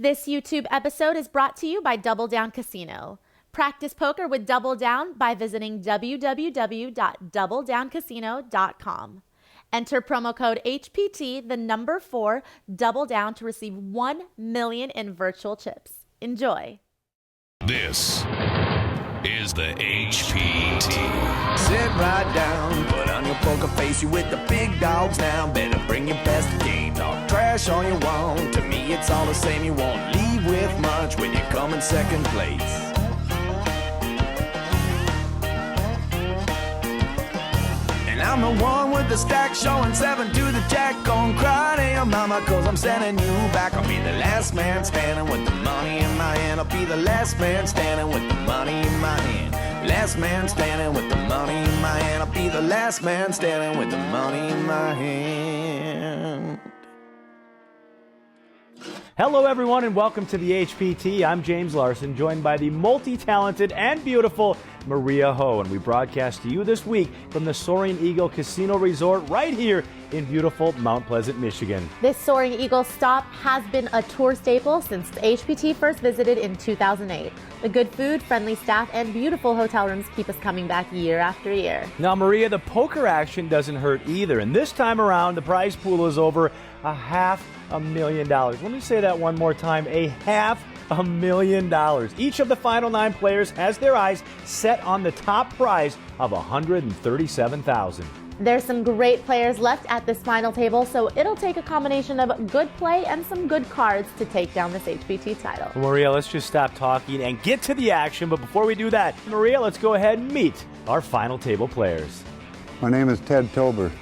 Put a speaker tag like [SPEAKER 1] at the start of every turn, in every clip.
[SPEAKER 1] This YouTube episode is brought to you by Double Down Casino. Practice poker with Double Down by visiting www.doubledowncasino.com. Enter promo code HPT, the number 4, Double Down to receive 1 million in virtual chips. Enjoy.
[SPEAKER 2] This is the HPT.
[SPEAKER 3] Sit right down, put on your poker face, you with the big dogs now. Better bring your best game, talk trash all you want. To me it's all the same, you won't leave with much when you come in second place. I'm the one with the stack showing 7 to the jack. Gon' cry to your mama cause I'm sending you back. I'll be the last man standing with the money in my hand. I'll be the last man standing with the money in my hand. Last man standing with the money in my hand. I'll be the last man standing with the money in my hand.
[SPEAKER 4] Hello everyone and welcome to the HPT. I'm James Larson, joined by the multi-talented and beautiful Maria Ho, and we broadcast to you this week from the Soaring Eagle Casino Resort right here in beautiful Mount Pleasant, Michigan.
[SPEAKER 1] This Soaring Eagle stop has been a tour staple since the HPT first visited in 2008. The good food, friendly staff, and beautiful hotel rooms keep us coming back year after year.
[SPEAKER 4] Now, Maria, the poker action doesn't hurt either, and this time around, the prize pool is over $500,000. Let me say that one more time, $500,000. Each of the final 9 players has their eyes set on the top prize of $137,000.
[SPEAKER 1] There's some great players left at this final table, so it'll take a combination of good play and some good cards to take down this HPT title.
[SPEAKER 4] Well, Maria, let's just stop talking and get to the action. But before we do that, Maria, let's go ahead and meet our final table players.
[SPEAKER 5] My name is Ted Tober.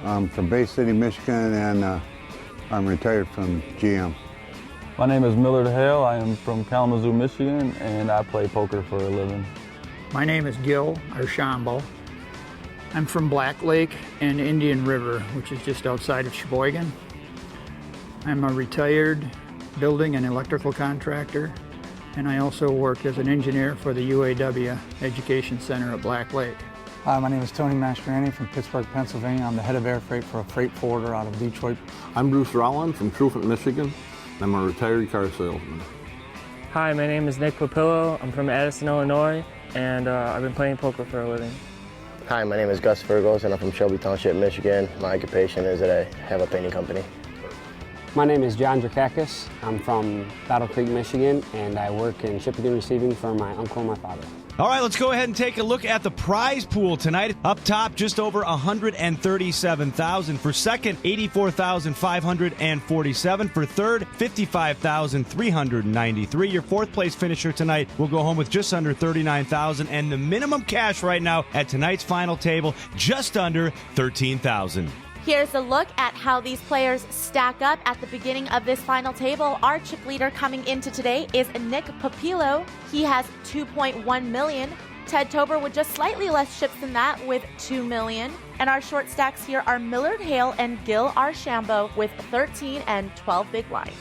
[SPEAKER 5] I'm from Bay City, Michigan, and I'm retired from GM.
[SPEAKER 6] My name is Millard. I am from Kalamazoo, Michigan, and I play poker for a living.
[SPEAKER 7] My name is Gil Arshambo. I'm from Black Lake and Indian River, which is just outside of Sheboygan. I'm a retired building and electrical contractor, and I also work as an engineer for the UAW Education Center at Black Lake.
[SPEAKER 8] Hi, my name is Tony Mastriani from Pittsburgh, Pennsylvania. I'm the head of air freight for a freight forwarder out of Detroit.
[SPEAKER 9] I'm Bruce Rolland from Truefant, Michigan. I'm a retired car salesman.
[SPEAKER 10] Hi, my name is Nick Papillo. I'm from Addison, Illinois, and I've been playing poker for a living.
[SPEAKER 11] Hi, my name is Gus Feros, and I'm from Shelby Township, Michigan. My occupation is that I have a painting company.
[SPEAKER 12] My name is John Drakakis. I'm from Battle Creek, Michigan, and I work in shipping and receiving for my uncle and my father.
[SPEAKER 13] All right, let's go ahead and take a look at the prize pool tonight. Up top, just over $137,000. For second, $84,547. For third, $55,393. Your fourth place finisher tonight will go home with just under $39,000. And the minimum cash right now at tonight's final table, just under $13,000.
[SPEAKER 1] Here's a look at how these players stack up at the beginning of this final table. Our chip leader coming into today is Nick Papillo. He has 2.1 million. Ted Tober with just slightly less chips than that with 2 million. And our short stacks here are Millard Hale and Gil Arshambo with 13 and 12 big blinds.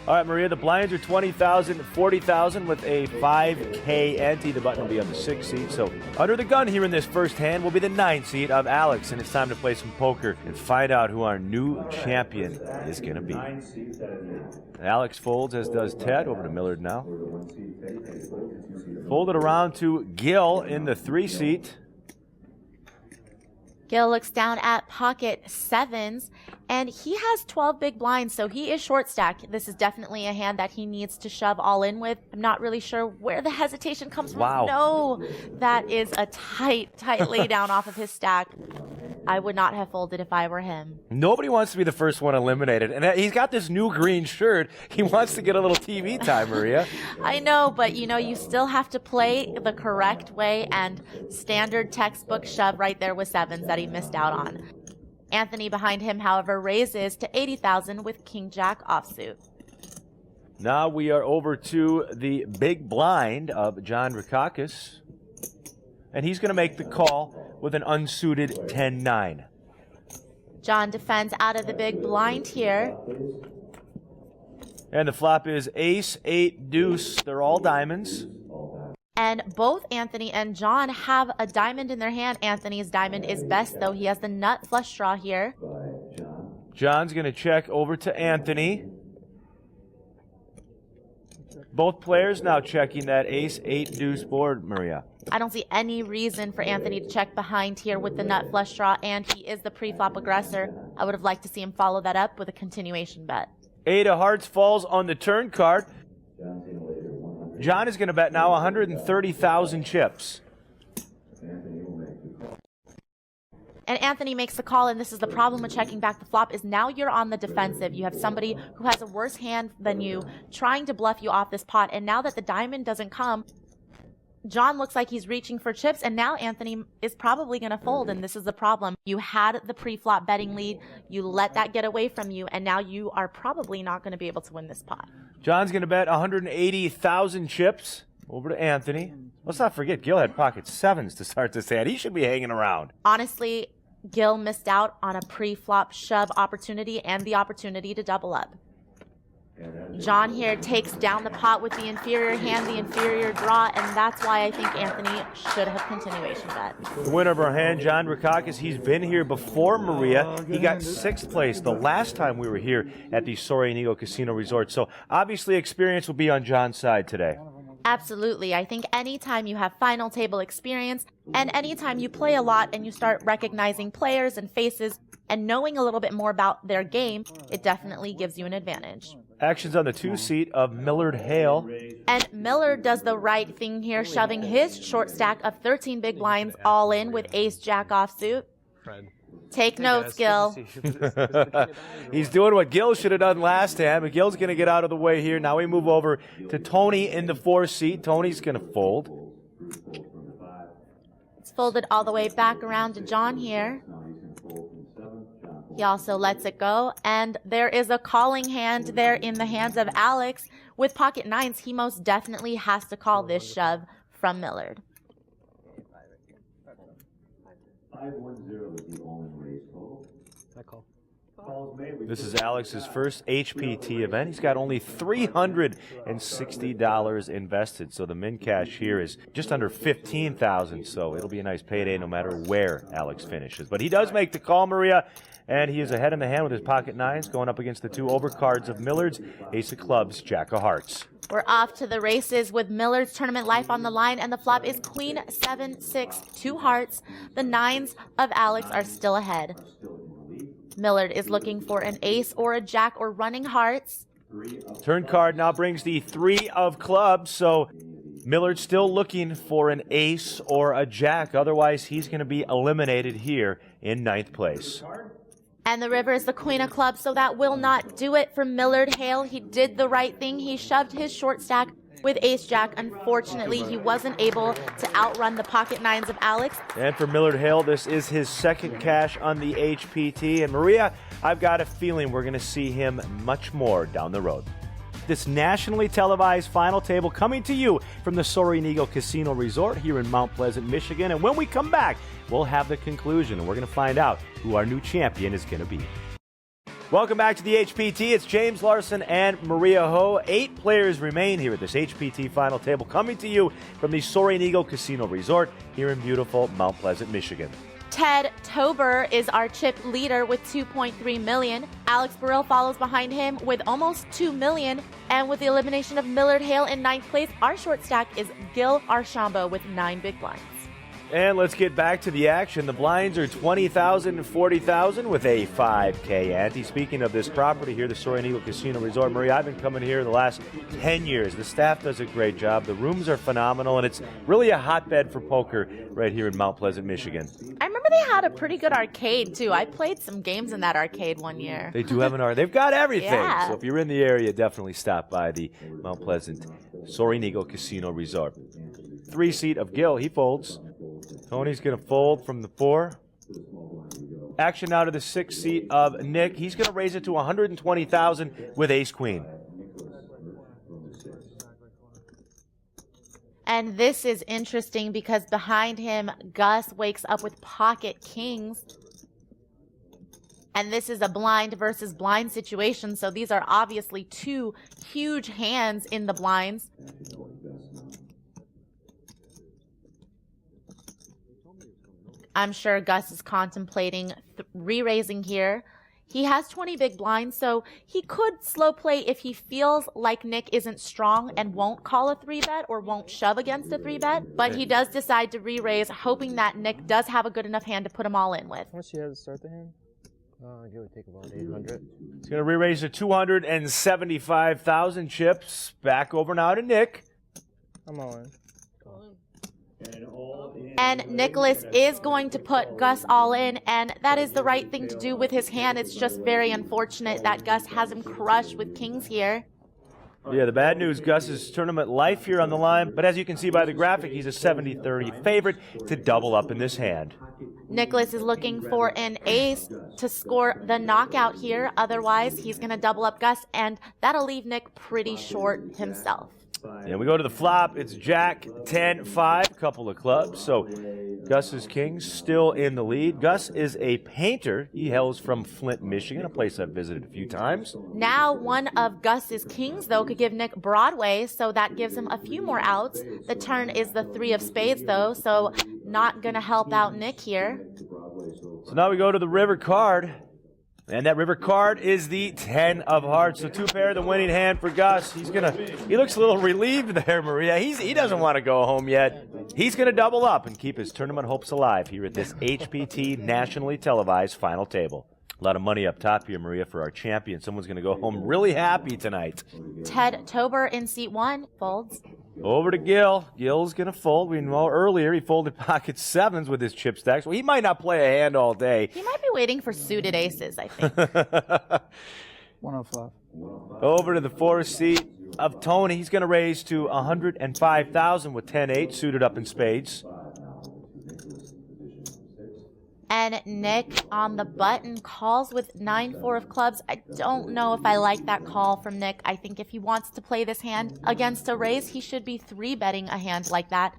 [SPEAKER 4] All right, Maria, the blinds are $20,000, $40,000 with a $5K ante. The button will be on the 6th seat. So under the gun here in this first hand will be the 9th seat of Alex. And it's time to play some poker and find out who our new champion is going to be. Alex folds, as does Ted. Over to Millard now. Fold it around to Gil in the 3 seat.
[SPEAKER 1] Gil looks down at pocket 7s, and he has 12 big blinds, so he is short stack. This is definitely a hand that he needs to shove all in with. I'm not really sure where the hesitation comes from.
[SPEAKER 4] Wow.
[SPEAKER 1] No, that is a tight lay down off of his stack. I would not have folded if I were him.
[SPEAKER 4] Nobody wants to be the first one eliminated. And he's got this new green shirt. He wants to get a little TV time, Maria.
[SPEAKER 1] I know, but you still have to play the correct way, and standard textbook shove right there with 7s that he missed out on. Anthony behind him, however, raises to 80,000 with King Jack offsuit.
[SPEAKER 4] Now we are over to the big blind of John Drakakis. And he's going to make the call with an unsuited 10-9.
[SPEAKER 1] John defends out of the big blind here.
[SPEAKER 4] And the flop is ace, 8, deuce. They're all diamonds.
[SPEAKER 1] And both Anthony and John have a diamond in their hand. Anthony's diamond is best, though. He has the nut flush draw here.
[SPEAKER 4] John's going to check over to Anthony. Both players now checking that ace-8 deuce board, Maria.
[SPEAKER 1] I don't see any reason for Anthony to check behind here with the nut flush draw, and he is the pre-flop aggressor. I would have liked to see him follow that up with a continuation bet.
[SPEAKER 4] 8 of hearts falls on the turn card. John is going to bet now 130,000 chips.
[SPEAKER 1] And Anthony makes the call, and this is the problem with checking back the flop, is now you're on the defensive. You have somebody who has a worse hand than you trying to bluff you off this pot, and now that the diamond doesn't come, John looks like he's reaching for chips, and now Anthony is probably going to fold, and this is the problem. You had the pre-flop betting lead, you let that get away from you, and now you are probably not going to be able to win this pot.
[SPEAKER 4] John's going to bet 180,000 chips over to Anthony. Let's not forget, Gil had pocket 7s to start this hand. He should be hanging around.
[SPEAKER 1] Honestly, Gil missed out on a pre-flop shove opportunity and the opportunity to double up. John here takes down the pot with the inferior hand, the inferior draw, and that's why I think Anthony should have continuation bet.
[SPEAKER 4] The winner of our hand, John Drakakis, he's been here before Maria. He got 6th place the last time we were here at the Soaring Eagle Casino Resort. So obviously experience will be on John's side today.
[SPEAKER 1] Absolutely. I think anytime you have final table experience and anytime you play a lot and you start recognizing players and faces and knowing a little bit more about their game, it definitely gives you an advantage.
[SPEAKER 4] Action's on the 2 seat of Millard Hale.
[SPEAKER 1] And Millard does the right thing here, shoving his short stack of 13 big blinds all in with ace-jack offsuit. Take notes, Gil.
[SPEAKER 4] He's doing what Gil should have done last time, but Gil's going to get out of the way here. Now we move over to Tony in the 4 seat. Tony's going to fold.
[SPEAKER 1] It's folded all the way back around to John here. He also lets it go, and there is a calling hand there in the hands of Alex. With pocket 9s, he most definitely has to call this shove from Millard.
[SPEAKER 4] 510 is the all-in raise total. This is Alex's first HPT event. He's got only $360 invested, so the min cash here is just under $15,000. So it'll be a nice payday no matter where Alex finishes. But he does make the call, Maria, and he is ahead in the hand with his pocket 9s, going up against the 2 overcards of Millard's ace of clubs, jack of hearts.
[SPEAKER 1] We're off to the races with Millard's tournament life on the line, and the flop is queen, 7, 6, 2 hearts. The 9s of Alex are still ahead. Millard is looking for an ace or a jack or running hearts.
[SPEAKER 4] Turn card now brings the 3 of clubs, so Millard's still looking for an ace or a jack. Otherwise, he's going to be eliminated here in 9th place.
[SPEAKER 1] And the river is the queen of clubs, so that will not do it for Millard Hale. He did the right thing. He shoved his short stack with ace-jack. Unfortunately, he wasn't able to outrun the pocket 9s of Alex.
[SPEAKER 4] And for Millard Hale, this is his second cash on the HPT. And Maria, I've got a feeling we're going to see him much more down the road. This nationally televised final table coming to you from the Soaring Eagle Casino Resort here in Mount Pleasant, Michigan. And when we come back, we'll have the conclusion, and we're going to find out who our new champion is going to be. Welcome back to the HPT. It's James Larson and Maria Ho. 8 players remain here at this HPT final table, coming to you from the Soaring Eagle Casino Resort here in beautiful Mount Pleasant, Michigan.
[SPEAKER 1] Ted Tober is our chip leader with $2.3 million. Alex Burill follows behind him with almost $2 million. And with the elimination of Millard Hale in 9th place, our short stack is Gil Arshambo with 9 big blinds.
[SPEAKER 4] And let's get back to the action. The blinds are 20,000 and 40,000 with a 5K ante. Speaking of this property here, the Soaring Eagle Casino Resort, Maria, I've been coming here the last 10 years. The staff does a great job. The rooms are phenomenal, and it's really a hotbed for poker right here in Mount Pleasant, Michigan.
[SPEAKER 1] I remember they had a pretty good arcade, too. I played some games in that arcade one year.
[SPEAKER 4] They do have an arcade. They've got everything.
[SPEAKER 1] Yeah.
[SPEAKER 4] So if you're in the area, definitely stop by the Mount Pleasant Soaring Eagle Casino Resort. 3 seat of Gil. He folds. Tony's going to fold from the 4. Action now to the 6 seat of Nick. He's going to raise it to 120,000 with ace-queen.
[SPEAKER 1] And this is interesting because behind him, Gus wakes up with pocket kings. And this is a blind versus blind situation, so these are obviously 2 huge hands in the blinds. I'm sure Gus is contemplating re-raising here. He has 20 big blinds, so he could slow play if he feels like Nick isn't strong and won't call a 3-bet or won't shove against a 3-bet. But he does decide to re-raise, hoping that Nick does have a good enough hand to put him all in with.
[SPEAKER 10] How much do you have to start the hand?
[SPEAKER 11] Give or take about 800.
[SPEAKER 4] He's going to re-raise to 275,000 chips. Back over now to Nick.
[SPEAKER 10] I'm all in.
[SPEAKER 1] And Nicholas is going to put Gus all in, and that is the right thing to do with his hand. It's just very unfortunate that Gus has him crushed with kings here.
[SPEAKER 4] Yeah, the bad news, Gus's tournament life here on the line, but as you can see by the graphic, he's a 70-30 favorite to double up in this hand.
[SPEAKER 1] Nicholas is looking for an ace to score the knockout here. Otherwise, he's going to double up Gus, and that'll leave Nick pretty short himself.
[SPEAKER 4] And we go to the flop. It's Jack 10-5, couple of clubs. So Gus's kings still in the lead. Gus is a painter. He hails from Flint, Michigan, a place I've visited a few times.
[SPEAKER 1] Now one of Gus's kings, though, could give Nick Broadway, so that gives him a few more outs. The turn is the 3 of spades, though, so not going to help out Nick here.
[SPEAKER 4] So now we go to the river card. And that river card is the 10 of hearts. So 2 pair, the winning hand for Gus. He looks a little relieved there, Maria. He doesn't want to go home yet. He's going to double up and keep his tournament hopes alive here at this HPT nationally televised final table. A lot of money up top here, Maria, for our champion. Someone's going to go home really happy tonight.
[SPEAKER 1] Ted Tober in seat 1 folds.
[SPEAKER 4] Over to Gil. Gil's going to fold. We know earlier he folded pocket 7s with his chip stacks. Well, he might not play a hand all day.
[SPEAKER 1] He might be waiting for suited aces, I think.
[SPEAKER 8] 105.
[SPEAKER 4] Over to the 4th seat of Tony. He's going to raise to 105,000 with 10-8 suited up in spades.
[SPEAKER 1] And Nick on the button calls with 9-4 of clubs. I don't know if I like that call from Nick. I think if he wants to play this hand against a raise, he should be 3-betting a hand like that,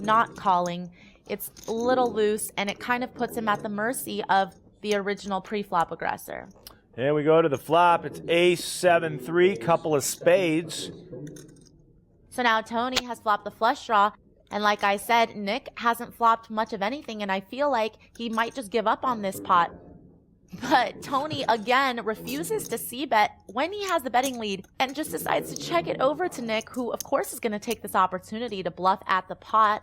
[SPEAKER 1] not calling. It's a little loose, and it kind of puts him at the mercy of the original pre-flop aggressor.
[SPEAKER 4] And we go to the flop. It's ace 7-3, couple of spades.
[SPEAKER 1] So now Tony has flopped the flush draw. And like I said, Nick hasn't flopped much of anything, and I feel like he might just give up on this pot. But Tony, again, refuses to c-bet when he has the betting lead and just decides to check it over to Nick, who, of course, is going to take this opportunity to bluff at the pot.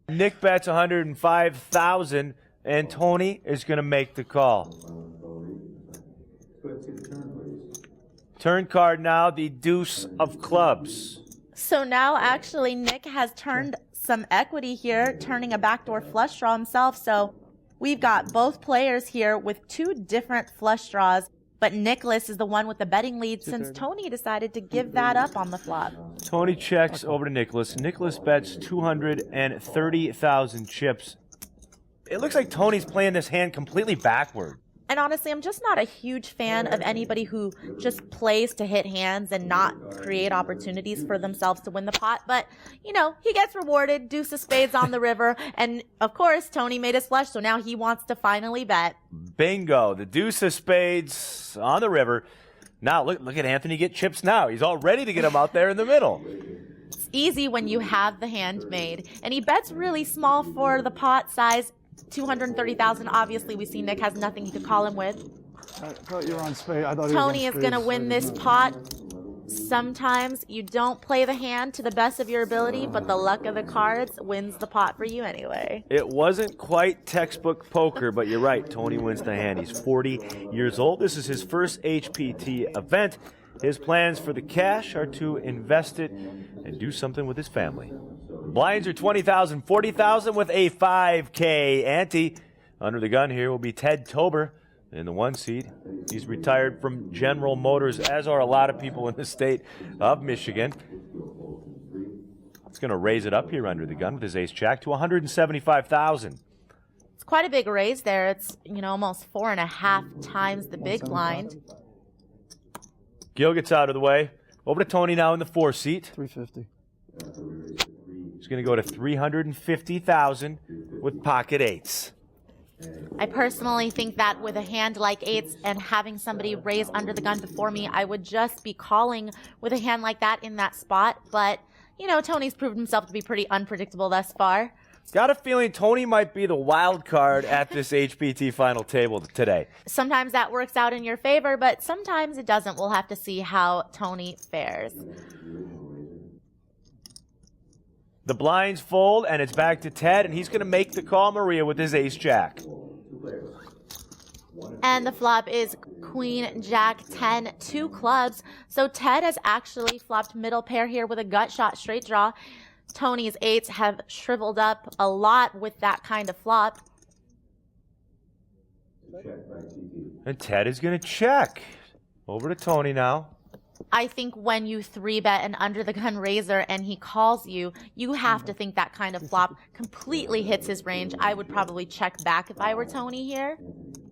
[SPEAKER 4] Nick bets 105,000, and Tony is going to make the call. Turn card now, the deuce of clubs.
[SPEAKER 1] So now, actually, Nick has turned some equity here, turning a backdoor flush draw himself. So we've got both players here with 2 different flush draws, but Nicholas is the one with the betting lead since Tony decided to give that up on the flop.
[SPEAKER 4] Tony checks over to Nicholas. Nicholas bets 230,000 chips. It looks like Tony's playing this hand completely backward.
[SPEAKER 1] And honestly, I'm just not a huge fan of anybody who just plays to hit hands and not create opportunities for themselves to win the pot. But, you know, he gets rewarded, deuce of spades on the river. And, of course, Tony made his flush, so now he wants to finally bet.
[SPEAKER 4] Bingo. The deuce of spades on the river. Now, look at Anthony get chips now. He's all ready to get him out there in the middle.
[SPEAKER 1] It's easy when you have the hand made. And he bets really small for the pot size. 230,000. Obviously, we see Nick has nothing he could call him with.
[SPEAKER 8] I thought you were on spade. I thought
[SPEAKER 1] Tony is going to win this pot. Sometimes you don't play the hand to the best of your ability, but the luck of the cards wins the pot for you anyway.
[SPEAKER 4] It wasn't quite textbook poker, but you're right. Tony wins the hand. He's 40 years old. This is his first HPT event. His plans for the cash are to invest it and do something with his family. Blinds are 20,000, 40,000 with a 5K ante. Under the gun here will be Ted Tober in the 1 seat. He's retired from General Motors, as are a lot of people in the state of Michigan. He's going to raise it up here under the gun with his ace-jack to 175,000.
[SPEAKER 1] It's quite a big raise there. It's, you know, almost 4.5 times the big blind.
[SPEAKER 4] Gil gets out of the way. Over to Tony now in the 4 seat.
[SPEAKER 8] 350.
[SPEAKER 4] He's going to go to 350,000 with pocket 8s.
[SPEAKER 1] I personally think that with a hand like 8s and having somebody raise under the gun before me, I would just be calling with a hand like that in that spot. But, you know, Tony's proved himself to be pretty unpredictable thus far.
[SPEAKER 4] Got a feeling Tony might be the wild card at this HPT final table today.
[SPEAKER 1] Sometimes that works out in your favor, but sometimes it doesn't. We'll have to see how Tony fares.
[SPEAKER 4] The blinds fold, and it's back to Ted, and he's going to make the call, Maria, with his ace-jack.
[SPEAKER 1] And the flop is Queen, Jack, 10, 2 clubs. So Ted has actually flopped middle pair here with a gut shot straight draw. Tony's eights have shriveled up a lot with that kind of flop.
[SPEAKER 4] And Ted is going to check. Over to Tony now.
[SPEAKER 1] I think when you 3-bet an under-the-gun raiser and he calls you, you have to think that kind of flop completely hits his range. I would probably check back if I were Tony here.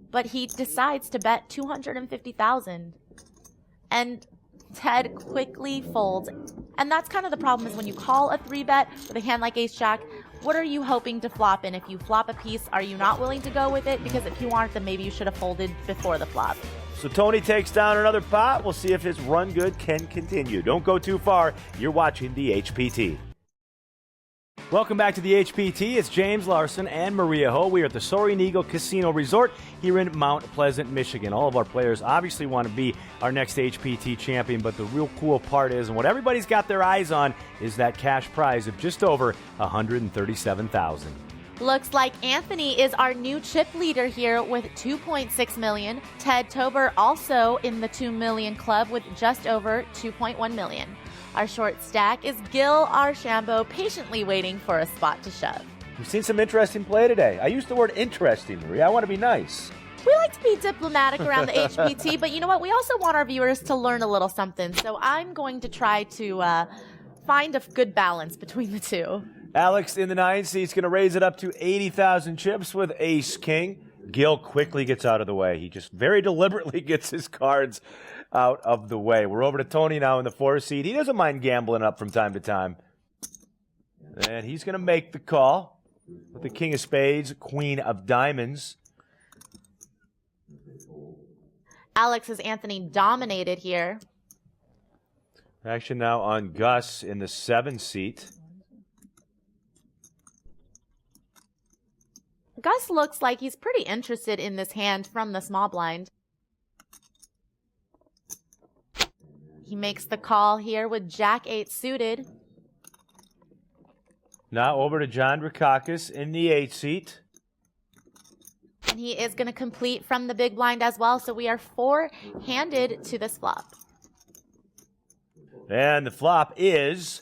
[SPEAKER 1] But he decides to bet $250,000. And Ted quickly folds. And that's kind of the problem, is when you call a 3-bet with a hand like ace-jack, what are you hoping to flop in? If you flop a piece, are you not willing to go with it? Because if you aren't, then maybe you should have folded before the flop.
[SPEAKER 4] So Tony takes down another pot. We'll see if his run good can continue. Don't go too far. You're watching the HPT. Welcome back to the HPT. It's James Larson and Maria Ho. We are at the Soaring Eagle Casino Resort here in Mount Pleasant, Michigan. All of our players obviously want to be our next HPT champion, but the real cool part is, and what everybody's got their eyes on, is that cash prize of just over $137,000.
[SPEAKER 1] Looks like Anthony is our new chip leader here with $2.6 million. Ted Tober also in the $2 million club with just over $2.1 million. Our short stack is Gil Arshambo, patiently waiting for a spot to shove.
[SPEAKER 4] We've seen some interesting play today. I used the word interesting, Maria. I want to be nice.
[SPEAKER 1] We like to be diplomatic around the HPT, but you know what? We also want our viewers to learn a little something. So I'm going to try to find a good balance between the two.
[SPEAKER 4] Alex in the 9 seat's going to raise it up to 80,000 chips with ace-king. Gil quickly gets out of the way. He just very deliberately gets his cards out of the way. We're over to Tony now in the 4 seat. He doesn't mind gambling up from time to time. And he's going to make the call with the king of spades, queen of diamonds.
[SPEAKER 1] Alex has Anthony dominated here.
[SPEAKER 4] Action now on Gus in the 7 seat.
[SPEAKER 1] Gus looks like he's pretty interested in this hand from the small blind. He makes the call here with Jack 8 suited.
[SPEAKER 4] Now over to John Drakakis in the 8 seat.
[SPEAKER 1] And he is going to complete from the big blind as well, so we are 4-handed to this flop.
[SPEAKER 4] And the flop is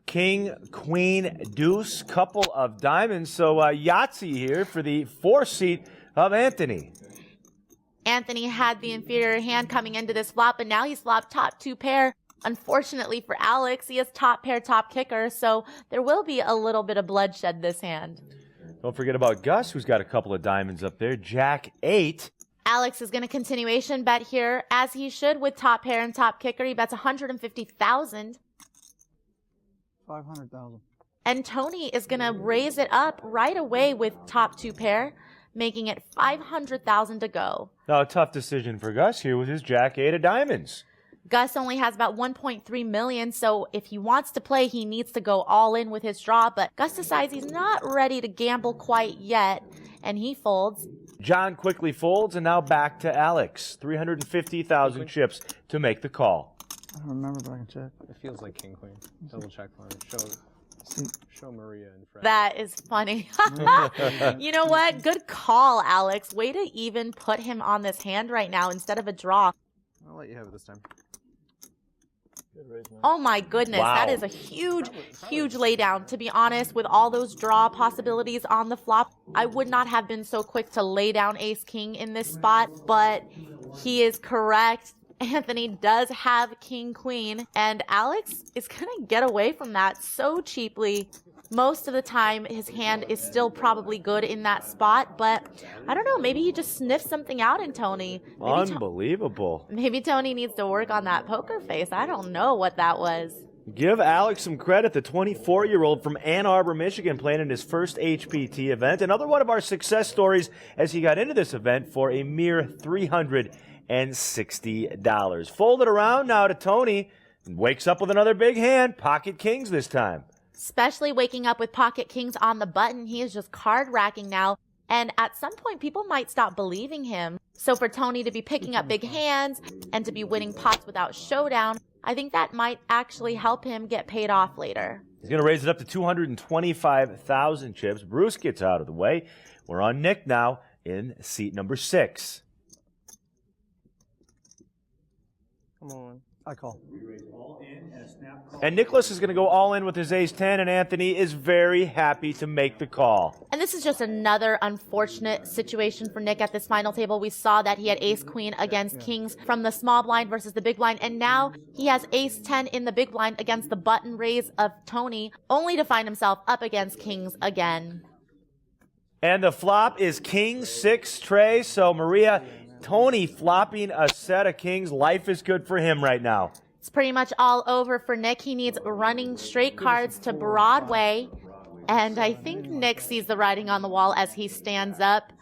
[SPEAKER 4] king, queen, deuce, couple of diamonds. So Yahtzee here for the 4 seat of Anthony.
[SPEAKER 1] Anthony had the inferior hand coming into this flop, but now he's flopped top 2 pair. Unfortunately for Alex, he has top pair, top kicker, so there will be a little bit of bloodshed this hand.
[SPEAKER 4] Don't forget about Gus, who's got a couple of diamonds up there. Jack 8.
[SPEAKER 1] Alex is going to continuation bet here, as he should, with top pair and top kicker. He bets $150,000.
[SPEAKER 8] $500,000.
[SPEAKER 1] And Tony is going to raise it up right away with top 2 pair, making it $500,000 to go.
[SPEAKER 4] Now, a tough decision for Gus here with his Jack 8 of diamonds.
[SPEAKER 1] Gus only has about $1.3 million, so if he wants to play, he needs to go all in with his draw, but Gus decides he's not ready to gamble quite yet, and he folds.
[SPEAKER 4] John quickly folds, and now back to Alex. 350,000 chips to make the call.
[SPEAKER 8] I don't remember, but I can check.
[SPEAKER 14] It feels like king queen. Double check for him. Show Maria and Fred.
[SPEAKER 1] That is funny. You know what? Good call, Alex. Way to even put him on this hand right now instead of a draw.
[SPEAKER 14] I'll let you have it this time.
[SPEAKER 1] Oh my goodness,
[SPEAKER 4] wow.
[SPEAKER 1] That is a huge, huge laydown. To be honest, with all those draw possibilities on the flop, I would not have been so quick to lay down ace-king in this spot, but he is correct. Anthony does have king-queen, and Alex is going to get away from that so cheaply. Most of the time, his hand is still probably good in that spot, but I don't know, maybe he just sniffed something out in Tony.
[SPEAKER 4] Unbelievable.
[SPEAKER 1] Maybe Tony needs to work on that poker face. I don't know what that was.
[SPEAKER 4] Give Alex some credit, the 24-year-old from Ann Arbor, Michigan, playing in his first HPT event. Another one of our success stories as he got into this event for a mere $360. Folded around now to Tony, and wakes up with another big hand, pocket kings this time.
[SPEAKER 1] especially waking up with pocket kings on the button. He is just card racking now. And at some point, people might stop believing him. So for Tony to be picking up big hands and to be winning pots without showdown, I think that might actually help him get paid off later.
[SPEAKER 4] He's going to raise it up to 225,000 chips. Bruce gets out of the way. We're on Nick now in seat number 6.
[SPEAKER 10] Come on.
[SPEAKER 8] I call.
[SPEAKER 4] And Nicholas is going to go all in with his ace-10, and Anthony is very happy to make the call.
[SPEAKER 1] And this is just another unfortunate situation for Nick at this final table. We saw that he had ace-queen against kings from the small blind versus the big blind, and now he has ace-10 in the big blind against the button raise of Tony, only to find himself up against kings again.
[SPEAKER 4] And the flop is king 6 tray, so Maria, Tony flopping a set of kings. Life is good for him right now.
[SPEAKER 1] It's pretty much all over for Nick. He needs running straight cards to Broadway. And I think Nick sees the writing on the wall as he stands up.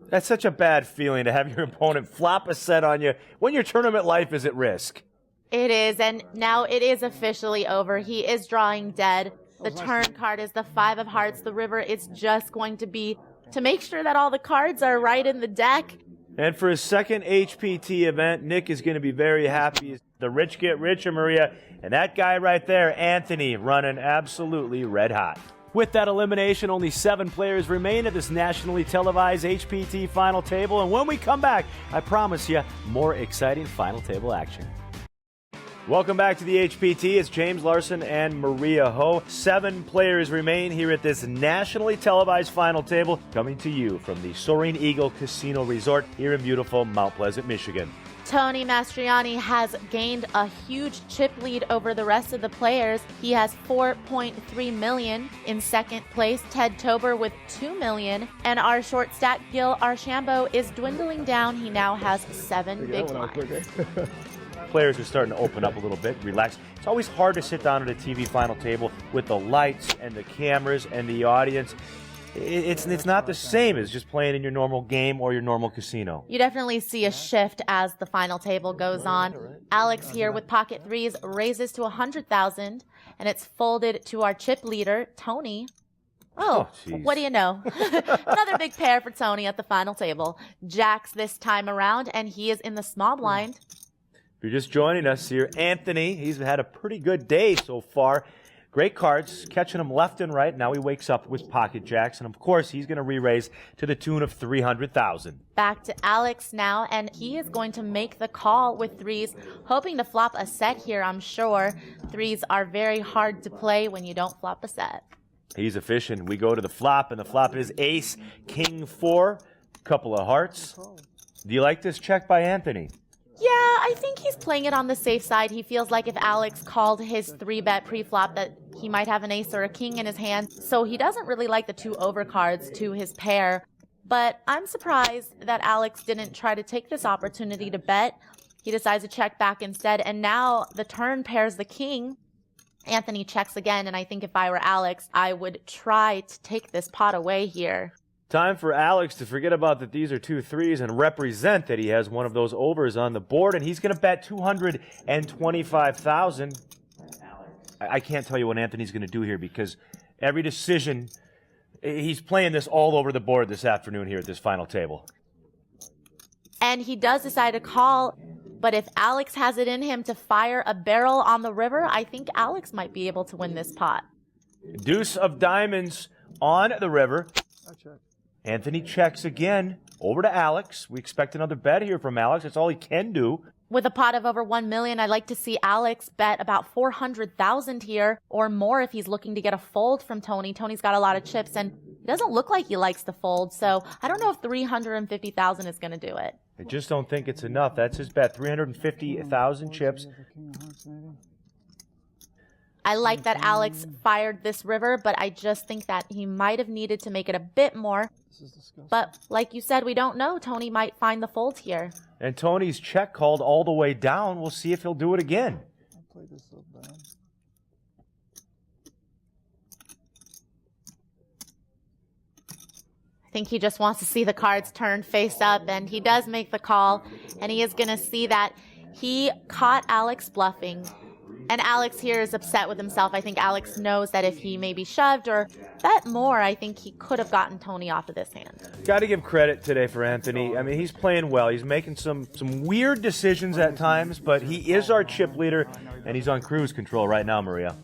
[SPEAKER 4] That's such a bad feeling to have your opponent flop a set on you when your tournament life is at risk.
[SPEAKER 1] It is, and now it is officially over. He is drawing dead. The turn card is the 5 of hearts. The river is just going to be to make sure that all the cards are right in the deck.
[SPEAKER 4] And for his second HPT event, Nick is going to be very happy. The rich get richer, Maria. And that guy right there, Anthony, running absolutely red hot. With that elimination, only 7 players remain at this nationally televised HPT final table. And when we come back, I promise you more exciting final table action. Welcome back to the HPT. It's James Larson and Maria Ho. 7 players remain here at this nationally televised final table, coming to you from the Soaring Eagle Casino Resort here in beautiful Mount Pleasant, Michigan.
[SPEAKER 1] Tony Mastriani has gained a huge chip lead over the rest of the players. He has 4.3 million in second place. Ted Tober with 2 million. And our short stack Gil Arshambo is dwindling down. He now has 7 big blinds.
[SPEAKER 4] Players are starting to open up a little bit, relax. It's always hard to sit down at a TV final table with the lights and the cameras and the audience. It's not the same as just playing in your normal game or your normal casino.
[SPEAKER 1] You definitely see a shift as the final table goes on. Alex here with pocket threes raises to 100,000, and it's folded to our chip leader, Tony. Oh, what do you know? Another big pair for Tony at the final table. Jacks this time around, and he is in the small blind.
[SPEAKER 4] If you're just joining us here, Anthony, he's had a pretty good day so far. Great cards, catching them left and right. Now he wakes up with pocket jacks, and of course he's going to re-raise to the tune of 300,000.
[SPEAKER 1] Back to Alex now, and he is going to make the call with threes, hoping to flop a set here, I'm sure. Threes are very hard to play when you don't flop a set.
[SPEAKER 4] He's efficient. We go to the flop, and the flop is ace, king 4, couple of hearts. Do you like this check by Anthony?
[SPEAKER 1] Yeah, I think he's playing it on the safe side. He feels like if Alex called his 3-bet pre-flop that he might have an ace or a king in his hand. So he doesn't really like the 2 overcards to his pair. But I'm surprised that Alex didn't try to take this opportunity to bet. He decides to check back instead. And now the turn pairs the king. Anthony checks again. And I think if I were Alex, I would try to take this pot away here.
[SPEAKER 4] Time for Alex to forget about that these are 2 threes and represent that he has one of those overs on the board, and he's going to bet 225,000. I can't tell you what Anthony's going to do here because every decision, he's playing this all over the board this afternoon here at this final table.
[SPEAKER 1] And he does decide to call, but if Alex has it in him to fire a barrel on the river, I think Alex might be able to win this pot.
[SPEAKER 4] Deuce of diamonds on the river. Anthony checks again over to Alex. We expect another bet here from Alex. That's all he can do.
[SPEAKER 1] With a pot of over 1 million, I'd like to see Alex bet about 400,000 here or more if he's looking to get a fold from Tony. Tony's got a lot of chips, and it doesn't look like he likes to fold, so I don't know if 350,000 is going to do it.
[SPEAKER 4] I just don't think it's enough. That's his bet, 350,000 chips.
[SPEAKER 1] I like that Alex fired this river, but I just think that he might have needed to make it a bit more. But like you said, we don't know. Tony might find the fold here.
[SPEAKER 4] And Tony's check called all the way down. We'll see if he'll do it again.
[SPEAKER 1] I think he just wants to see the cards turn face up, and he does make the call, and he is going to see that he caught Alex bluffing. And Alex here is upset with himself. I think Alex knows that if he maybe shoved or bet more, I think he could have gotten Tony off of this hand.
[SPEAKER 4] Got to give credit today for Anthony. I mean, he's playing well. He's making some weird decisions at times, but he is our chip leader, and he's on cruise control right now, Maria.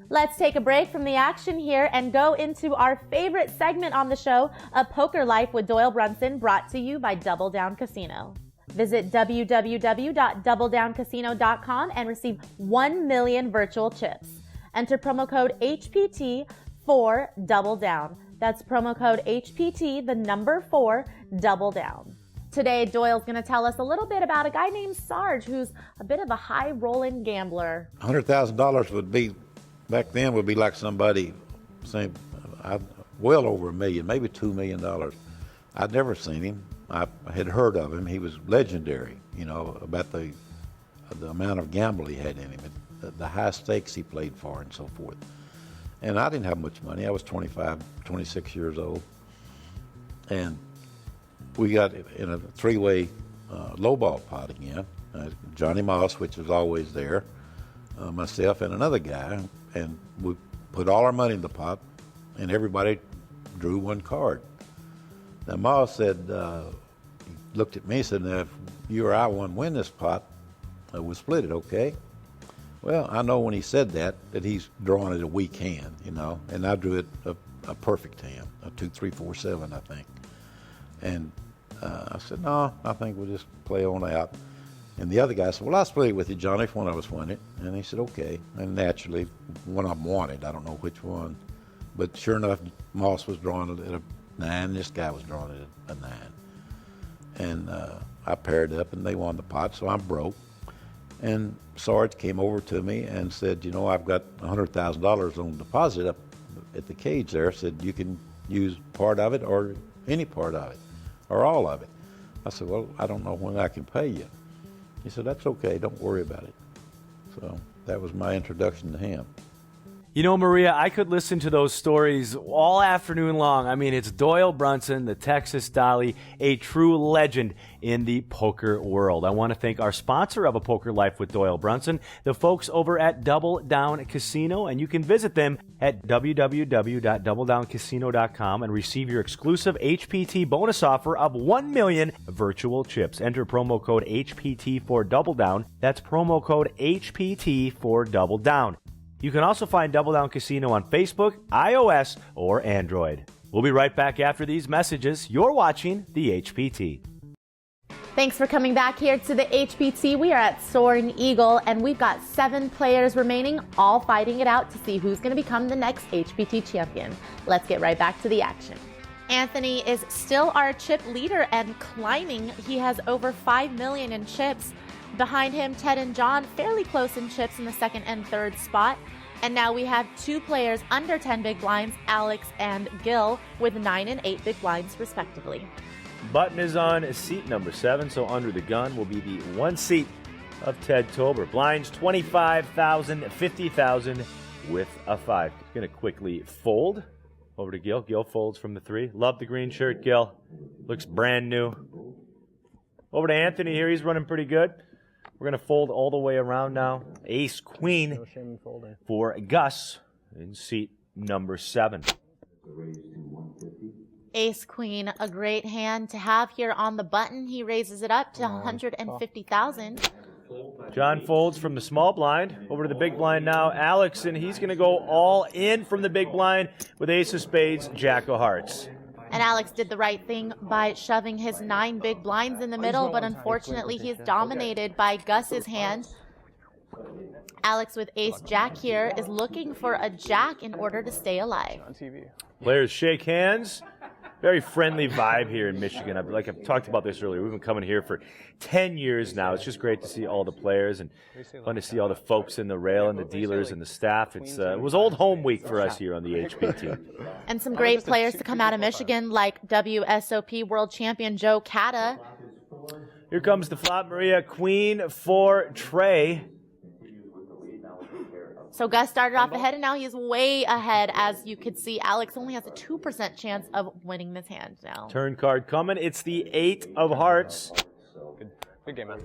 [SPEAKER 1] Let's take a break from the action here and go into our favorite segment on the show, A Poker Life with Doyle Brunson, brought to you by Double Down Casino. Visit www.doubledowncasino.com and receive 1 million virtual chips. Enter promo code HPT for Double Down. That's promo code HPT, the number 4, Double Down. Today, Doyle's going to tell us a little bit about a guy named Sarge, who's a bit of a high-rolling gambler.
[SPEAKER 15] $100,000 would be, back then, would be like somebody saying, well over $1 million, maybe $2 million. I'd never seen him. I had heard of him. He was legendary, about the amount of gamble he had in him, the high stakes he played for and so forth. And I didn't have much money. I was 25, 26 years old. And we got in a three-way lowball pot again. Johnny Moss, which was always there, myself and another guy. And we put all our money in the pot, and everybody drew one card. Now, Moss said, he looked at me and said, now, if you or I want to win this pot, we'll split it, okay? Well, I know when he said that he's drawing it a weak hand, and I drew it a perfect hand, a 2, 3, 4, 7, I think. And I said, no, I think we'll just play on out. And the other guy said, well, I'll split it with you, Johnny, if one of us won it. And he said, okay. And naturally, one of them won it. I don't know which one. But sure enough, Moss was drawing it at a 9, this guy was drawing it at a 9. And I paired up, and they won the pot, so I'm broke. And Sarge came over to me and said, I've got $100,000 on deposit up at the cage there. Said, you can use part of it or any part of it or all of it. I said, well, I don't know when I can pay you. He said, that's okay, don't worry about it. So that was my introduction to him.
[SPEAKER 4] Maria, I could listen to those stories all afternoon long. I mean, it's Doyle Brunson, the Texas Dolly, a true legend in the poker world. I want to thank our sponsor of A Poker Life with Doyle Brunson, the folks over at Double Down Casino, and you can visit them at www.doubledowncasino.com and receive your exclusive HPT bonus offer of 1 million virtual chips. Enter promo code HPT for Double Down. That's promo code HPT for Double Down. You can also find Double Down Casino on Facebook, iOS, or Android. We'll be right back after these messages. You're watching the HPT.
[SPEAKER 1] Thanks for coming back here to the HPT. We are at Soaring Eagle, and we've got 7 players remaining, all fighting it out to see who's going to become the next HPT champion. Let's get right back to the action. Anthony is still our chip leader and climbing. He has over 5 million in chips. Behind him, Ted and John, fairly close in chips in the second and third spot. And now we have 2 players under 10 big blinds, Alex and Gil, with 9 and 8 big blinds respectively.
[SPEAKER 4] Button is on seat number 7, so under the gun will be the 1 seat of Ted Tober. Blinds 25,000, 50,000 with a 5. Going to quickly fold over to Gil. Gil folds from the 3. Love the green shirt, Gil. Looks brand new. Over to Anthony here. He's running pretty good. We're going to fold all the way around now. Ace, Queen for Gus in seat number 7.
[SPEAKER 1] Ace, Queen, a great hand to have here on the button. He raises it up to 150,000.
[SPEAKER 4] John folds from the small blind over to the big blind now. Alex, and he's going to go all in from the big blind with Ace of Spades, Jack of Hearts.
[SPEAKER 1] And Alex did the right thing by shoving his 9 big blinds in the middle, but unfortunately he is dominated by Gus's hand. Alex with Ace Jack here is looking for a jack in order to stay alive.
[SPEAKER 4] Players shake hands. Very friendly vibe here in Michigan. I've talked about this earlier. We've been coming here for 10 years now. It's just great to see all the players and fun to see all the folks in the rail and the dealers and the staff. It was old home week for us here on the HPT.
[SPEAKER 1] And some great players to come out of Michigan, like WSOP World Champion Joe Cata.
[SPEAKER 4] Here comes the flop, Maria. Queen for Trey.
[SPEAKER 1] So Gus started off ahead, and now he's way ahead. As you could see, Alex only has a 2% chance of winning this hand now.
[SPEAKER 4] Turn card coming. It's the 8 of Hearts.
[SPEAKER 14] Good game, man.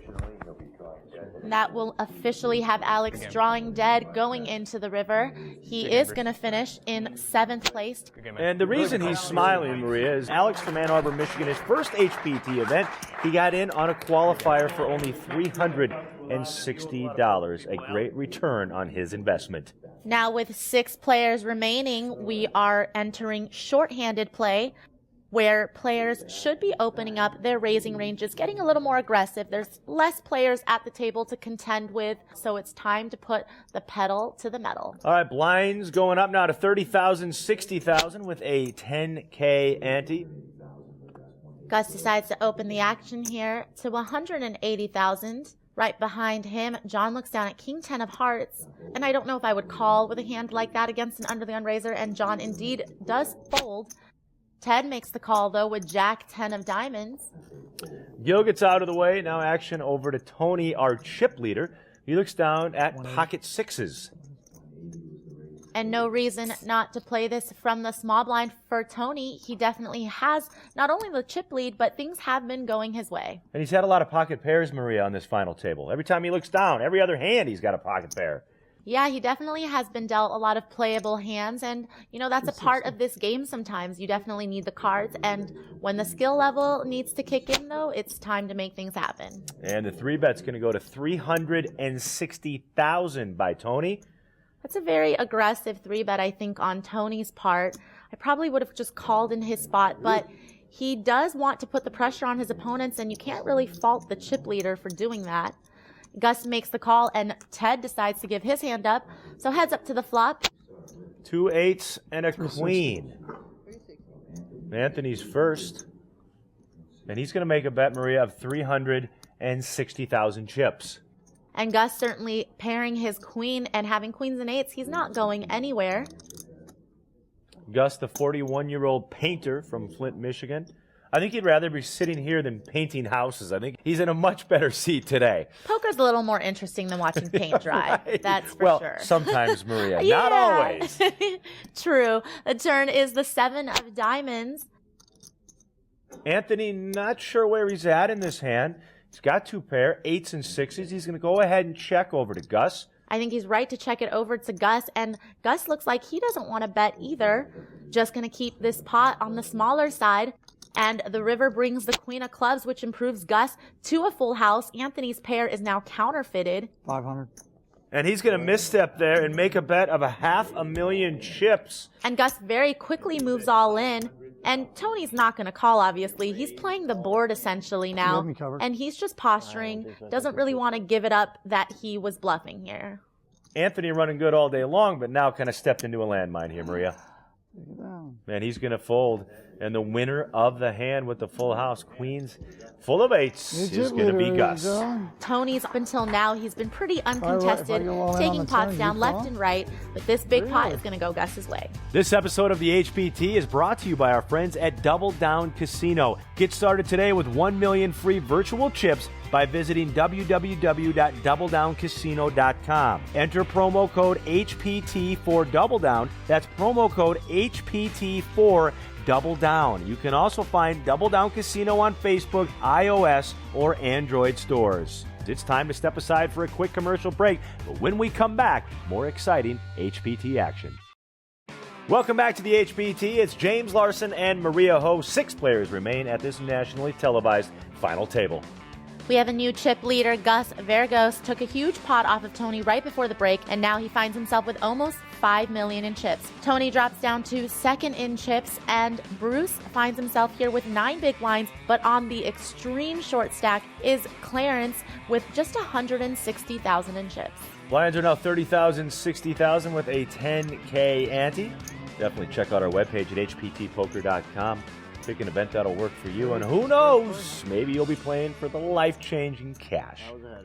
[SPEAKER 1] That will officially have Alex drawing dead going into the river. He is going to finish in 7th place.
[SPEAKER 4] And the reason he's smiling, Maria, is Alex from Ann Arbor, Michigan, his first HPT event, he got in on a qualifier for only $360. A great return on his investment.
[SPEAKER 1] Now with 6 players remaining, we are entering shorthanded play, where players should be opening up their raising ranges, getting a little more aggressive. There's less players at the table to contend with, so it's time to put the pedal to the metal.
[SPEAKER 4] All right, blinds going up now to 30,000, 60,000 with a 10K ante.
[SPEAKER 1] Gus decides to open the action here to 180,000. Right behind him, John looks down at King 10 of hearts, and I don't know if I would call with a hand like that against an under the gun raiser, and John indeed does fold. Ted makes the call, though, with Jack 10 of diamonds.
[SPEAKER 4] Gil gets out of the way. Now action over to Tony, our chip leader. He looks down at pocket 6s.
[SPEAKER 1] And no reason not to play this from the small blind for Tony. He definitely has not only the chip lead, but things have been going his way.
[SPEAKER 4] And he's had a lot of pocket pairs, Maria, on this final table. Every time he looks down, every other hand he's got a pocket pair.
[SPEAKER 1] Yeah, he definitely has been dealt a lot of playable hands, and, you know, that's a part of this game sometimes. You definitely need the cards, and when the skill level needs to kick in, though, it's time to make things happen.
[SPEAKER 4] And the 3-bet's going to go to 360,000 by Tony.
[SPEAKER 1] That's a very aggressive 3-bet, I think, on Tony's part. I probably would have just called in his spot, but he does want to put the pressure on his opponents, and you can't really fault the chip leader for doing that. Gus makes the call, and Ted decides to give his hand up. So heads up to the flop.
[SPEAKER 4] 2 8s and a queen. Anthony's first. And he's going to make a bet, Maria, of 360,000 chips.
[SPEAKER 1] And Gus certainly pairing his queen and having queens and 8s. He's not going anywhere.
[SPEAKER 4] Gus, the 41-year-old painter from Flint, Michigan. I think he'd rather be sitting here than painting houses. I think he's in a much better seat today.
[SPEAKER 1] Poker's a little more interesting than watching paint dry.
[SPEAKER 4] Right.
[SPEAKER 1] That's for
[SPEAKER 4] well,
[SPEAKER 1] sure.
[SPEAKER 4] Sometimes, Maria.
[SPEAKER 1] Yeah.
[SPEAKER 4] Not always.
[SPEAKER 1] True. The turn is the 7 of diamonds.
[SPEAKER 4] Anthony, not sure where he's at in this hand. He's got 2 pair, 8s and 6s. He's going to go ahead and check over to Gus.
[SPEAKER 1] I think he's right to check it over to Gus, and Gus looks like he doesn't want to bet either. Just going to keep this pot on the smaller side. And the river brings the queen of clubs, which improves Gus to a full house. Anthony's pair is now counterfeited.
[SPEAKER 8] 500.
[SPEAKER 4] And he's going to misstep there and make a bet of 500,000 chips.
[SPEAKER 1] And Gus very quickly moves all in. And Tony's not going to call, obviously. He's playing the board essentially now. And he's just posturing. Doesn't really want to give it up that he was bluffing here.
[SPEAKER 4] Anthony running good all day long, but now kind of stepped into a landmine here, Maria. Man, he's going to fold. And the winner of the hand with the full house, queens full of 8s, is going to be Gus.
[SPEAKER 1] Tony's, up until now, he's been pretty uncontested, taking pots down left and right, but this big pot is going to go Gus's way.
[SPEAKER 4] This episode of the HPT is brought to you by our friends at Double Down Casino. Get started today with 1 million free virtual chips by visiting www.doubledowncasino.com. Enter promo code HPT for Double Down. That's promo code HPT for Double Down. You can also find Double Down Casino on Facebook, iOS, or Android stores. It's time to step aside for a quick commercial break, but when we come back, more exciting HPT action. Welcome back to the HPT. It's James Larson and Maria Ho. 6 players remain at this nationally televised final table.
[SPEAKER 1] We have a new chip leader. Gus Feros took a huge pot off of Tony right before the break, and now he finds himself with almost 5 million in chips. Tony drops down to second in chips, and Bruce finds himself here with 9 big blinds, but on the extreme short stack is Clarence with just 160,000 in chips.
[SPEAKER 4] Blinds are now 30,000, 60,000 with a 10K ante. Definitely check out our webpage at hptpoker.com. Pick an event that'll work for you, and who knows, maybe you'll be playing for the life-changing cash.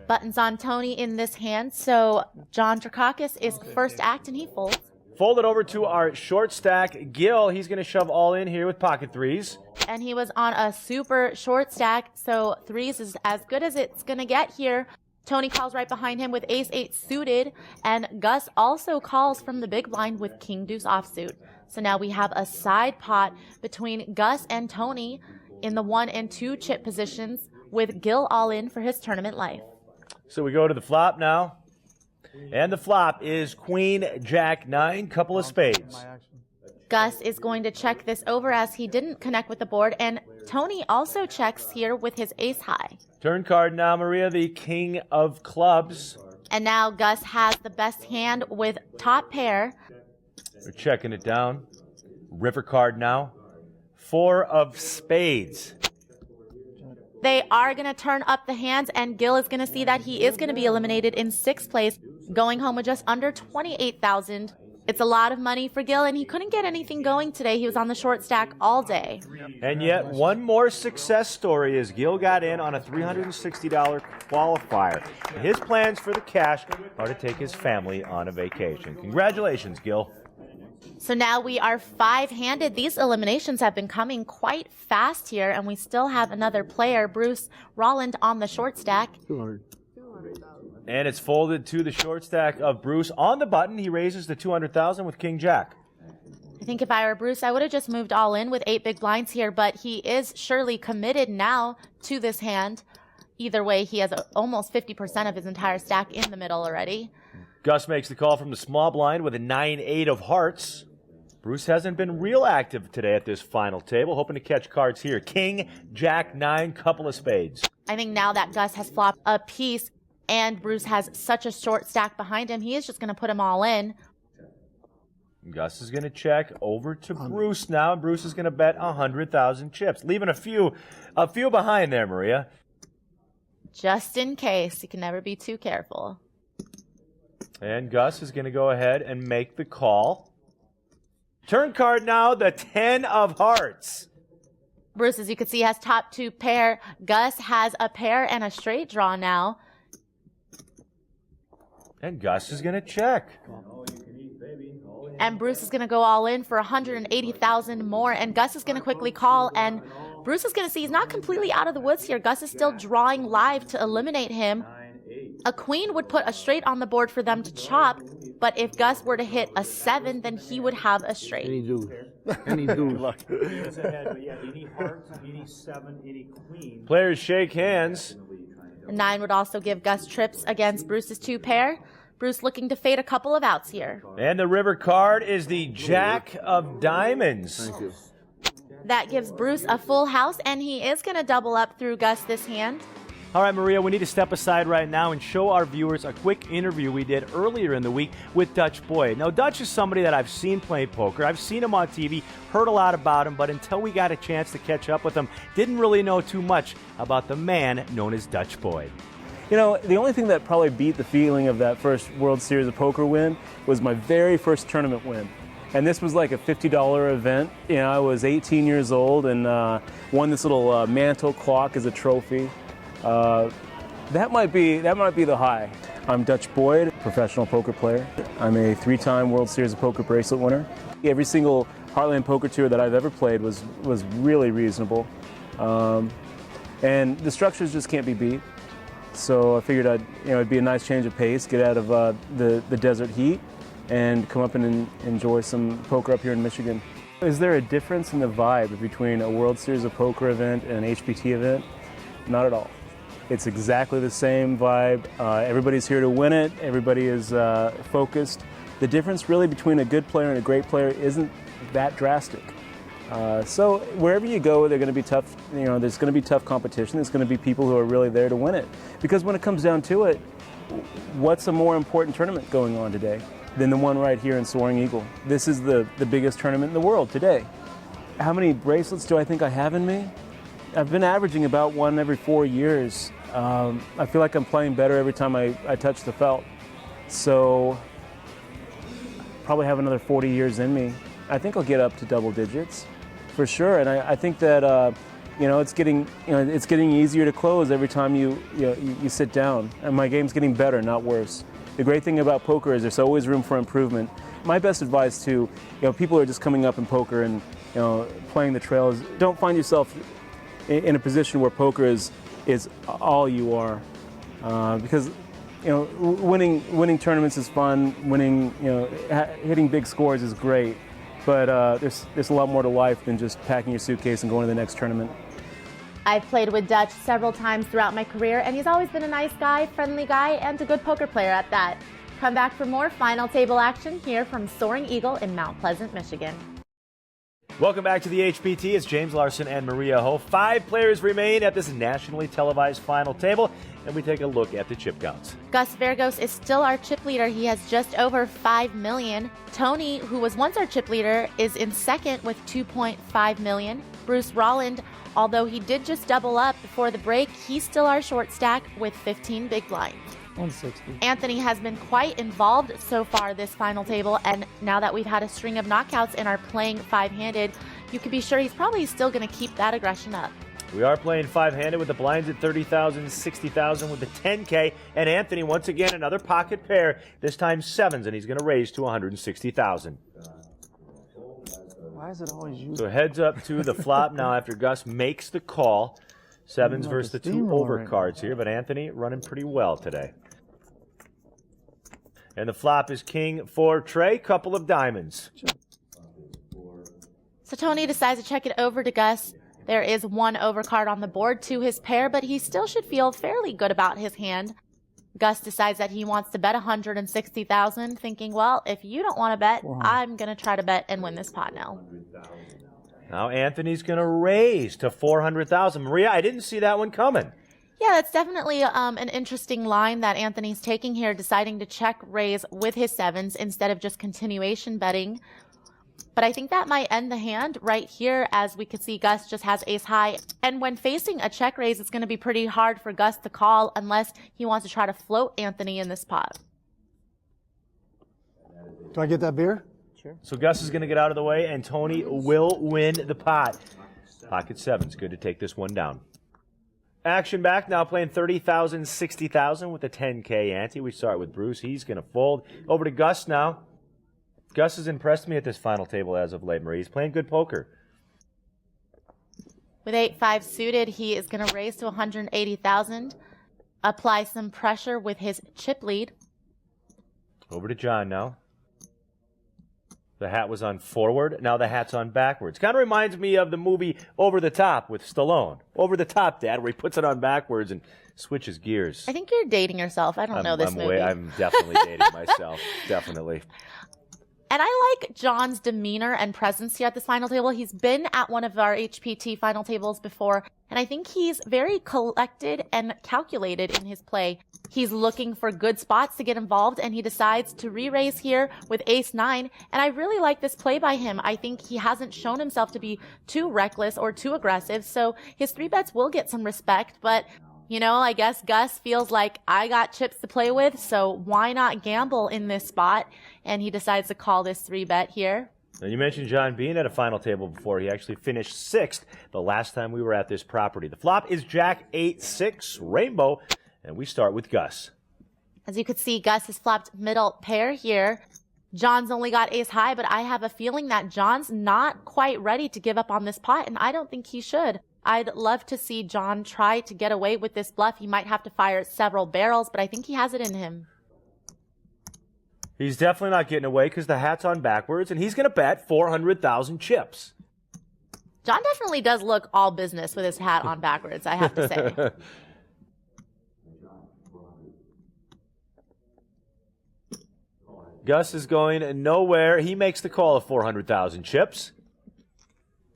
[SPEAKER 1] Buttons on Tony in this hand, so John Drakakis is first act, and he folds.
[SPEAKER 4] Fold it over to our short stack, Gil. He's going to shove all in here with pocket 3s.
[SPEAKER 1] And he was on a super short stack, so 3s is as good as it's going to get here. Tony calls right behind him with ace-8 suited, and Gus also calls from the big blind with king-deuce offsuit. So now we have a side pot between Gus and Tony in the 1 and 2 chip positions with Gil all in for his tournament life.
[SPEAKER 4] So we go to the flop now. And the flop is Queen, Jack, 9, couple of spades.
[SPEAKER 1] Gus is going to check this over as he didn't connect with the board, and Tony also checks here with his ace high.
[SPEAKER 4] Turn card now, Maria, the king of clubs.
[SPEAKER 1] And now Gus has the best hand with top pair.
[SPEAKER 4] We're checking it down. River card now. 4 of spades.
[SPEAKER 1] They are going to turn up the hands, and Gil is going to see that he is going to be eliminated in 6th place, going home with just under $28,000. It's a lot of money for Gil, and he couldn't get anything going today. He was on the short stack all day.
[SPEAKER 4] And yet, one more success story is Gil got in on a $360 qualifier. His plans for the cash are to take his family on a vacation. Congratulations, Gil.
[SPEAKER 1] So now we are 5-handed. These eliminations have been coming quite fast here, and we still have another player, Bruce Rolland, on the short stack.
[SPEAKER 9] 200.
[SPEAKER 4] And it's folded to the short stack of Bruce. On the button, he raises the $200,000 with King Jack.
[SPEAKER 1] I think if I were Bruce, I would have just moved all in with 8 big blinds here, but he is surely committed now to this hand. Either way, he has almost 50% of his entire stack in the middle already.
[SPEAKER 4] Gus makes the call from the small blind with a 9-8 of hearts. Bruce hasn't been real active today at this final table, hoping to catch cards here. King, Jack, 9, couple of spades.
[SPEAKER 1] I think now that Gus has flopped a piece and Bruce has such a short stack behind him, he is just going to put them all in.
[SPEAKER 4] Gus is going to check over to Bruce now, and Bruce is going to bet 100,000 chips, leaving a few behind there, Maria.
[SPEAKER 1] Just in case. You can never be too careful.
[SPEAKER 4] And Gus is going to go ahead and make the call. Turn card now, the 10 of hearts.
[SPEAKER 1] Bruce, as you can see, has top 2 pair. Gus has a pair and a straight draw now.
[SPEAKER 4] And Gus is going to check.
[SPEAKER 1] And Bruce is going to go all in for 180,000 more. And Gus is going to quickly call. And Bruce is going to see he's not completely out of the woods here. Gus is still drawing live to eliminate him. A queen would put a straight on the board for them to chop. But if Gus were to hit a 7, then he would have a straight.
[SPEAKER 9] Any dude. Any dude.
[SPEAKER 4] Any hearts, any 7, any queen. Players shake hands.
[SPEAKER 1] A 9 would also give Gus trips against Bruce's 2 pair. Bruce looking to fade a couple of outs here.
[SPEAKER 4] And the river card is the Jack of Diamonds.
[SPEAKER 9] Thank you.
[SPEAKER 1] That gives Bruce a full house, and he is going to double up through Gus this hand.
[SPEAKER 4] All right, Maria, we need to step aside right now and show our viewers a quick interview we did earlier in the week with Dutch Boyd. Now, Dutch is somebody that I've seen play poker. I've seen him on TV, heard a lot about him, but until we got a chance to catch up with him, didn't really know too much about the man known as Dutch Boyd.
[SPEAKER 16] You know, the only thing that probably beat the feeling of that first World Series of Poker win was my very first tournament win. And this was like a $50 event. You know, I was 18 years old and won this little mantle clock as a trophy. That might be the high. I'm Dutch Boyd, professional poker player. I'm a 3-time World Series of Poker bracelet winner. Every single Heartland Poker Tour that I've ever played was really reasonable. And the structures just can't be beat. So I figured it'd be a nice change of pace, get out of the desert heat, and come up and enjoy some poker up here in Michigan. Is there a difference in the vibe between a World Series of Poker event and an HPT event? Not at all. It's exactly the same vibe. Everybody's here to win it. Everybody is focused. The difference really between a good player and a great player isn't that drastic. So wherever you go, they're going to be tough. You know, there's going to be tough competition. There's going to be people who are really there to win it. Because when it comes down to it, what's a more important tournament going on today than the one right here in Soaring Eagle? This is the biggest tournament in the world today. How many bracelets do I think I have in me? I've been averaging about 1 every 4 years. I feel like I'm playing better every time I touch the felt. So probably have another 40 years in me. I think I'll get up to double digits for sure. And I think that it's getting easier to close every time you sit down. And my game's getting better, not worse. The great thing about poker is there's always room for improvement. My best advice to people who are just coming up in poker and playing the trail is don't find yourself in a position where poker is all you are, because winning tournaments is fun. Winning, hitting big scores is great, but there's a lot more to life than just packing your suitcase and going to the next tournament.
[SPEAKER 1] I've played with Dutch several times throughout my career, and he's always been a nice guy, friendly guy, and a good poker player at that. Come back for more final table action here from Soaring Eagle in Mount Pleasant, Michigan.
[SPEAKER 4] Welcome back to the HPT. It's James Larson and Maria Ho. 5 players remain at this nationally televised final table, and we take a look at the chip counts.
[SPEAKER 1] Gus Feros is still our chip leader. He has just over 5 million. Tony, who was once our chip leader, is in second with 2.5 million. Bruce Rolland, although he did just double up before the break, he's still our short stack with 15 big blinds.
[SPEAKER 8] 160.
[SPEAKER 1] Anthony has been quite involved so far this final table, and now that we've had a string of knockouts and are playing 5-handed, you can be sure he's probably still going to keep that aggression up.
[SPEAKER 4] We are playing 5-handed with the blinds at 30,000, 60,000 with the 10K, and Anthony once again another pocket pair, this time 7s, and he's going to raise to 160,000.
[SPEAKER 8] Why is it always you?
[SPEAKER 4] So heads up to the flop now after Gus makes the call. 7s versus the 2 over cards here, but Anthony running pretty well today. And the flop is king for Trey, couple of diamonds.
[SPEAKER 1] So Tony decides to check it over to Gus. There is 1 overcard on the board to his pair, but he still should feel fairly good about his hand. Gus decides that he wants to bet 160,000, thinking, well, if you don't want to bet, I'm going to try to bet and win this pot now.
[SPEAKER 4] Now Anthony's going to raise to 400,000. Maria, I didn't see that one coming.
[SPEAKER 1] Yeah, that's definitely an interesting line that Anthony's taking here, deciding to check raise with his 7s instead of just continuation betting. But I think that might end the hand right here, as we could see Gus just has ace high. And when facing a check raise, it's going to be pretty hard for Gus to call unless he wants to try to float Anthony in this pot.
[SPEAKER 8] Do I get that beer?
[SPEAKER 4] Sure. So Gus is going to get out of the way, and Tony will win the pot. Pocket 7's good to take this one down. Action back, now playing 30,000, 60,000 with a 10K ante. We start with Bruce. He's going to fold. Over to Gus now. Gus has impressed me at this final table as of late, Marie. He's playing good poker.
[SPEAKER 1] With 8-5 suited, he is going to raise to 180,000. Apply some pressure with his chip lead.
[SPEAKER 4] Over to John now. The hat was on forward. Now the hat's on backwards. Kind of reminds me of the movie Over the Top with Stallone. Over the Top, Dad, where he puts it on backwards and switches gears.
[SPEAKER 1] I think you're dating yourself. I don't know this movie.
[SPEAKER 4] I'm definitely dating myself. Definitely.
[SPEAKER 1] And I like John's demeanor and presence here at this final table. He's been at one of our HPT final tables before, and I think he's very collected and calculated in his play. He's looking for good spots to get involved, and he decides to re-raise here with ace-9, and I really like this play by him. I think he hasn't shown himself to be too reckless or too aggressive, so his 3 bets will get some respect, but you know, I guess Gus feels like I got chips to play with, so why not gamble in this spot? And he decides to call this 3-bet here.
[SPEAKER 4] Now you mentioned John being at a final table before. He actually finished 6th the last time we were at this property. The flop is Jack 8-6 Rainbow, and we start with Gus.
[SPEAKER 1] As you could see, Gus has flopped middle pair here. John's only got ace high, but I have a feeling that John's not quite ready to give up on this pot, and I don't think he should. I'd love to see John try to get away with this bluff. He might have to fire several barrels, but I think he has it in him.
[SPEAKER 4] He's definitely not getting away because the hat's on backwards, and he's going to bet 400,000 chips.
[SPEAKER 1] John definitely does look all business with his hat on backwards, I have to say.
[SPEAKER 4] Gus is going nowhere. He makes the call of 400,000 chips.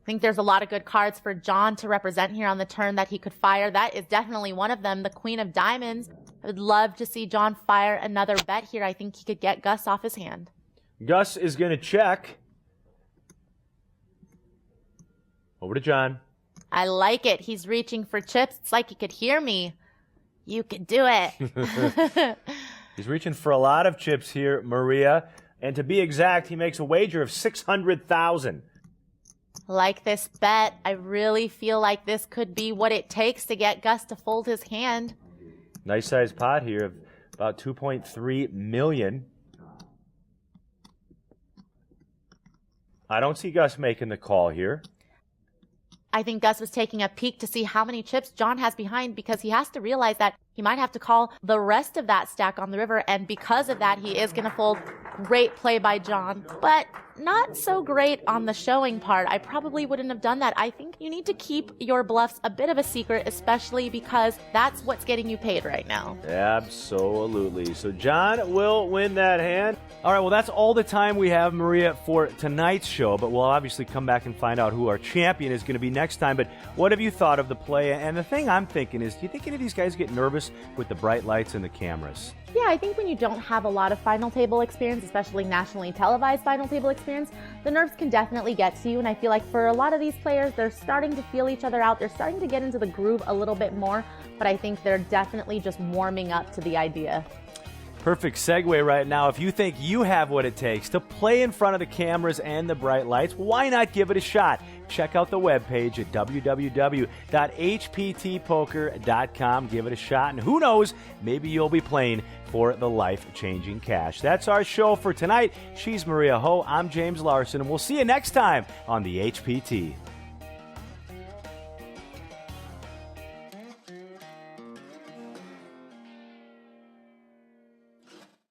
[SPEAKER 1] I think there's a lot of good cards for John to represent here on the turn that he could fire. That is definitely one of them, the Queen of Diamonds. I would love to see John fire another bet here. I think he could get Gus off his hand.
[SPEAKER 4] Gus is going to check. Over to John.
[SPEAKER 1] I like it. He's reaching for chips. It's like he could hear me. You could do it.
[SPEAKER 4] He's reaching for a lot of chips here, Maria. And to be exact, he makes a wager of 600,000.
[SPEAKER 1] Like this bet. I really feel like this could be what it takes to get Gus to fold his hand.
[SPEAKER 4] Nice sized pot here of about 2.3 million. I don't see Gus making the call here.
[SPEAKER 1] I think Gus was taking a peek to see how many chips John has behind, because he has to realize that he might have to call the rest of that stack on the river, and because of that, he is going to fold. Great play by John, but not so great on the showing part. I probably wouldn't have done that. I think you need to keep your bluffs a bit of a secret, especially because that's what's getting you paid right now.
[SPEAKER 4] Absolutely. So John will win that hand. All right, well, that's all the time we have, Maria, for tonight's show, but we'll obviously come back and find out who our champion is going to be next time. But what have you thought of the play? And the thing I'm thinking is, do you think any of these guys get nervous with the bright lights and the cameras?
[SPEAKER 1] Yeah, I think when you don't have a lot of final table experience, especially nationally televised final table experience, the nerves can definitely get to you. And I feel like for a lot of these players, they're starting to feel each other out. They're starting to get into the groove a little bit more, but I think they're definitely just warming up to the idea.
[SPEAKER 4] Perfect segue right now. If you think you have what it takes to play in front of the cameras and the bright lights, why not give it a shot? Check out the webpage at www.hptpoker.com. Give it a shot, and who knows, maybe you'll be playing for the life-changing cash. That's our show for tonight. She's Maria Ho. I'm James Larson, and we'll see you next time on the HPT.